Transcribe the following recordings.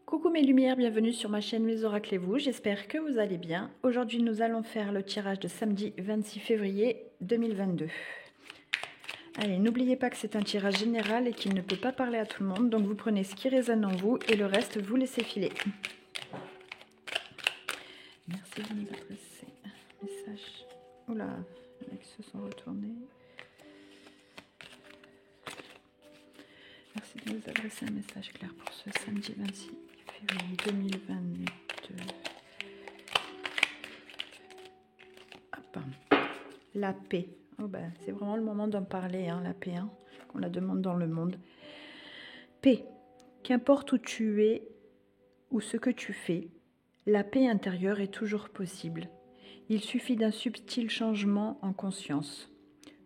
Coucou mes lumières, bienvenue sur ma chaîne Mes Oracles et vous, j'espère que vous allez bien. Aujourd'hui nous allons faire le tirage de samedi 26 février 2022. Allez, n'oubliez pas que c'est un tirage général et qu'il ne peut pas parler à tout le monde, donc vous prenez ce qui résonne en vous et le reste vous laissez filer. Merci de nous adresser un message. Oula, les mecs se sont retournés. Merci de nous adresser un message clair pour ce samedi 26 février 2022. Hop. La paix. Oh ben, c'est vraiment le moment d'en parler, hein, la paix, hein, qu'on la demande dans le monde. Paix. Qu'importe où tu es ou ce que tu fais, la paix intérieure est toujours possible. Il suffit d'un subtil changement en conscience.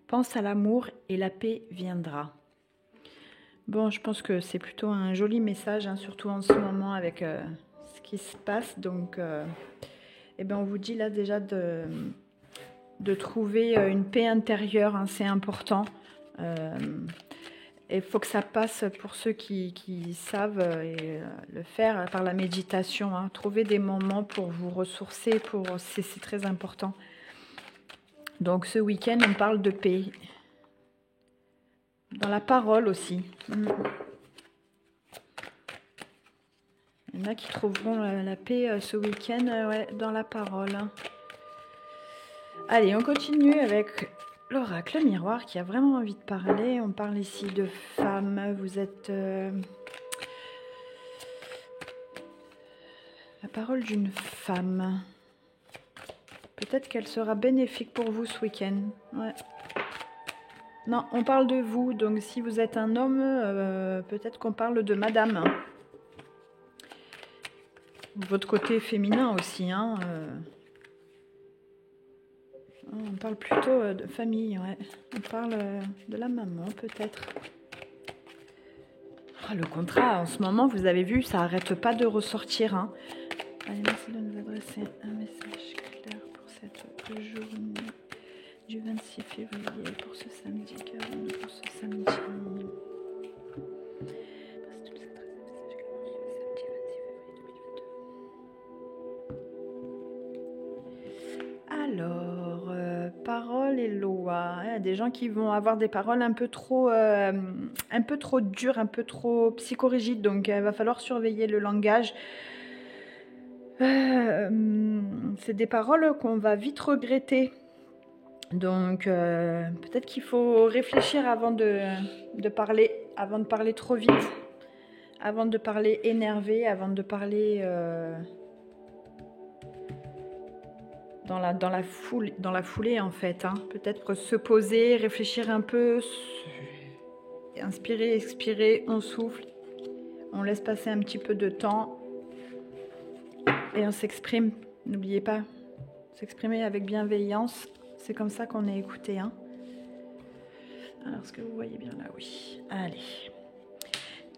Pense à l'amour et la paix viendra. Bon, je pense que c'est plutôt un joli message, hein, surtout en ce moment avec ce qui se passe. Donc, eh ben, on vous dit là déjà de trouver une paix intérieure, hein, c'est important. Et il faut que ça passe pour ceux qui savent le faire par la méditation. Hein. Trouver des moments pour vous ressourcer, c'est très important. Donc ce week-end, on parle de paix. Dans la parole aussi. Il y en a qui trouveront la paix ce week-end ouais, dans la parole. Hein. Allez, on continue avec l'oracle miroir qui a vraiment envie de parler. On parle ici de femme. Vous êtes la parole d'une femme. Peut-être qu'elle sera bénéfique pour vous ce week-end. Ouais. Non, on parle de vous. Donc si vous êtes un homme, peut-être qu'on parle de madame. Votre côté féminin aussi. Hein, on parle plutôt de famille, ouais. On parle de la maman, peut-être. Oh, le contrat, en ce moment, vous avez vu, ça n'arrête pas de ressortir. Hein. Allez, merci de nous adresser un message clair pour cette journée du 26 février, pour ce samedi, pour ce samedi. Alors, paroles et loi. Il y a des gens qui vont avoir des paroles un peu trop dures, un peu trop psychorigides. Donc, il va falloir surveiller le langage. C'est des paroles qu'on va vite regretter. Donc, peut-être qu'il faut réfléchir avant de parler trop vite, avant de parler énervé, avant de parler... dans la foulée en fait, hein. Peut-être se poser, réfléchir un peu, inspirer, expirer, on souffle, on laisse passer un petit peu de temps et on s'exprime. N'oubliez pas, s'exprimer avec bienveillance, c'est comme ça qu'on est écouté. Hein. Alors, est-ce que vous voyez bien là? Oui. Allez.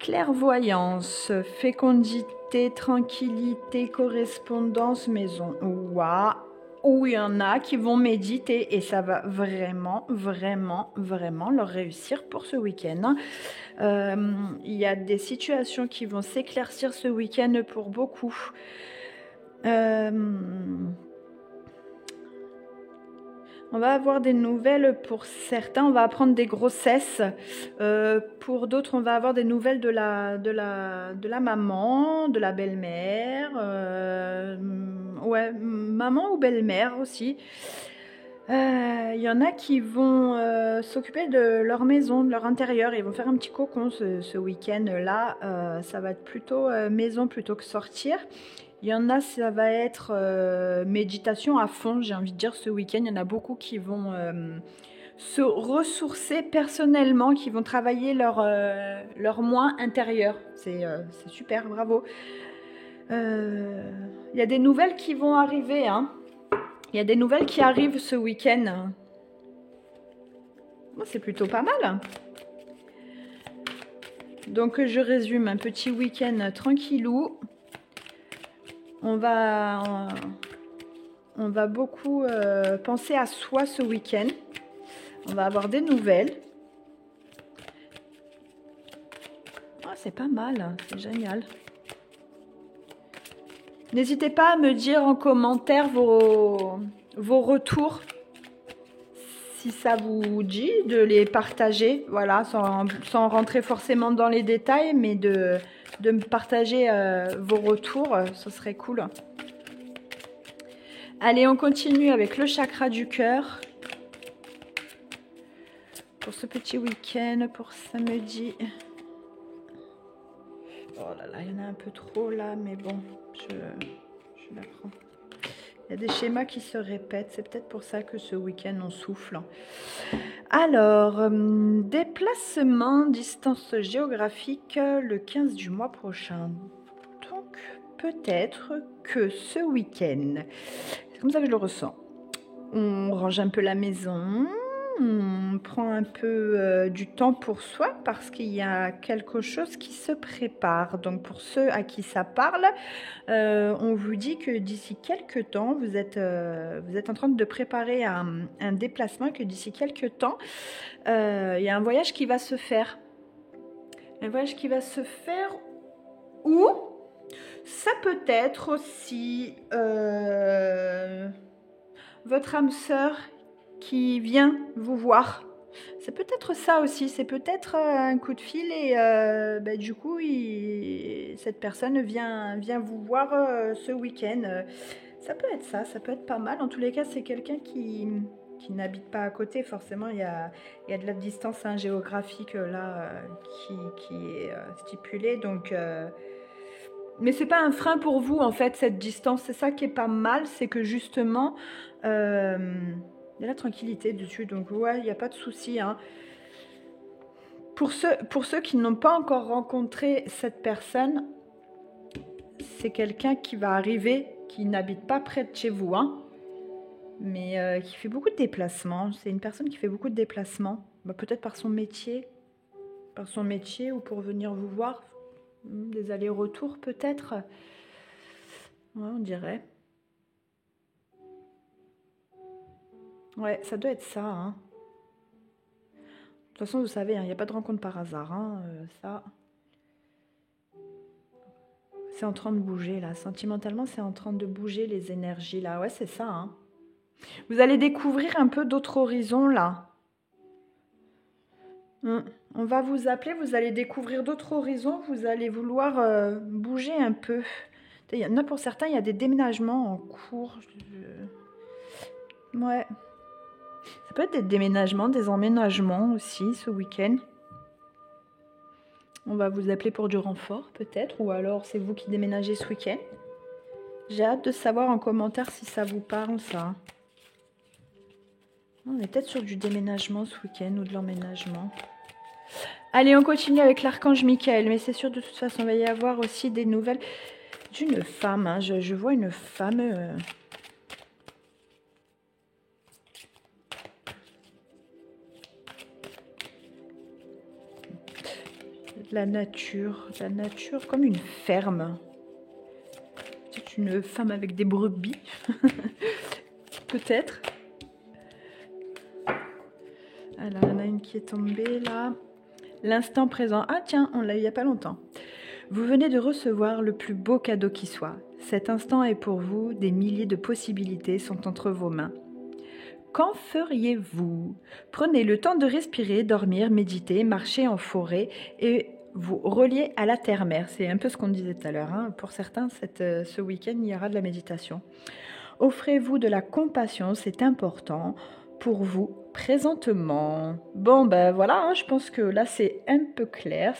Clairvoyance, fécondité, tranquillité, correspondance, maison. Waouh! Où il y en a qui vont méditer et ça va vraiment, vraiment, vraiment leur réussir pour ce week-end. Il y a des situations qui vont s'éclaircir ce week-end pour beaucoup. On va avoir des nouvelles pour certains, on va apprendre des grossesses. Pour d'autres, on va avoir des nouvelles de la maman, de la belle-mère. Ouais, maman ou belle-mère aussi. Il y en a qui vont s'occuper de leur maison, de leur intérieur. Ils vont faire un petit cocon ce week-end-là. Ça va être plutôt maison plutôt que sortir. Il y en a, ça va être méditation à fond, j'ai envie de dire, ce week-end. Il y en a beaucoup qui vont se ressourcer personnellement, qui vont travailler leur moi intérieur. C'est super, bravo. Il y a des nouvelles qui vont arriver. Hein. Il y a des nouvelles qui arrivent ce week-end. Bon, c'est plutôt pas mal. Donc, je résume, un petit week-end tranquillou. On va beaucoup penser à soi ce week-end. On va avoir des nouvelles. Oh, c'est pas mal, c'est génial. N'hésitez pas à me dire en commentaire vos retours, si ça vous dit de les partager, voilà, sans rentrer forcément dans les détails, mais de me partager vos retours, ce serait cool. Allez, on continue avec le chakra du cœur. Pour ce petit week-end, pour samedi. Oh là là, il y en a un peu trop là, mais bon, je la prends. Il y a des schémas qui se répètent, c'est peut-être pour ça que ce week-end on souffle. Alors, déplacement, distance géographique, le 15 du mois prochain. Donc, peut-être que ce week-end, c'est comme ça que je le ressens. On range un peu la maison, on prend un peu du temps pour soi parce qu'il y a quelque chose qui se prépare. Donc pour ceux à qui ça parle, on vous dit que d'ici quelques temps, vous êtes en train de préparer un déplacement, que d'ici quelques temps, il y a un voyage qui va se faire. Un voyage qui va se faire ou ça peut être aussi votre âme sœur qui vient vous voir. C'est peut-être ça aussi, c'est peut-être un coup de fil et du coup, cette personne vient vous voir ce week-end. Ça peut être ça peut être pas mal. En tous les cas, c'est quelqu'un qui n'habite pas à côté. Forcément, il y a de la distance géographique là qui est stipulée. Donc, mais c'est pas un frein pour vous en fait, cette distance. C'est ça qui est pas mal, c'est que justement... il y a la tranquillité dessus, donc ouais, il n'y a pas de souci. Hein. Pour ceux qui n'ont pas encore rencontré cette personne, c'est quelqu'un qui va arriver, qui n'habite pas près de chez vous, hein, mais qui fait beaucoup de déplacements. C'est une personne qui fait beaucoup de déplacements, peut-être par son métier ou pour venir vous voir, des allers-retours peut-être. Ouais, on dirait. Ouais, ça doit être ça. Hein. De toute façon, vous savez, il n'y a pas de rencontre par hasard. Hein, ça, c'est en train de bouger, là. Sentimentalement, c'est en train de bouger les énergies, là. Ouais, c'est ça. Hein. Vous allez découvrir un peu d'autres horizons, là. On va vous appeler, vous allez découvrir d'autres horizons. Vous allez vouloir bouger un peu. Il y en a pour certains, il y a des déménagements en cours. Ouais. Ça peut être des déménagements, des emménagements aussi ce week-end. On va vous appeler pour du renfort peut-être, ou alors c'est vous qui déménagez ce week-end. J'ai hâte de savoir en commentaire si ça vous parle ça. On est peut-être sur du déménagement ce week-end ou de l'emménagement. Allez, on continue avec l'archange Michael, mais c'est sûr de toute façon, il va y avoir aussi des nouvelles d'une femme. Hein. Je vois une femme... La nature comme une ferme. C'est une femme avec des brebis, peut-être. Alors, il y en a une qui est tombée là. L'instant présent. Ah tiens, on l'a eu il n'y a pas longtemps. Vous venez de recevoir le plus beau cadeau qui soit. Cet instant est pour vous, des milliers de possibilités sont entre vos mains. Qu'en feriez-vous? Prenez le temps de respirer, dormir, méditer, marcher en forêt et vous relier à la terre-mère. C'est un peu ce qu'on disait tout à l'heure. Hein. Pour certains, ce week-end, il y aura de la méditation. Offrez-vous de la compassion, c'est important pour vous présentement. Bon, ben voilà, hein, je pense que là, c'est un peu clair.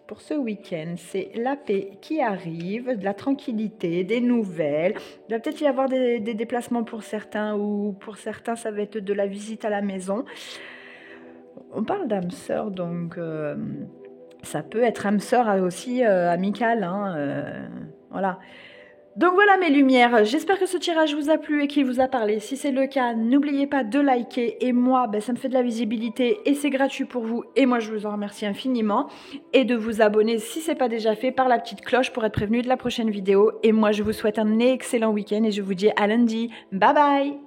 Pour ce week-end, c'est la paix qui arrive, de la tranquillité, des nouvelles. Il va peut-être y avoir des déplacements pour certains ou pour certains, ça va être de la visite à la maison. On parle d'âme sœur, donc ça peut être âme sœur aussi amicale. Hein, voilà. Donc voilà mes lumières, j'espère que ce tirage vous a plu et qu'il vous a parlé. Si c'est le cas, n'oubliez pas de liker et moi, ça me fait de la visibilité et c'est gratuit pour vous et moi je vous en remercie infiniment. Et de vous abonner si ce n'est pas déjà fait par la petite cloche pour être prévenu de la prochaine vidéo. Et moi je vous souhaite un excellent week-end et je vous dis à lundi. Bye bye!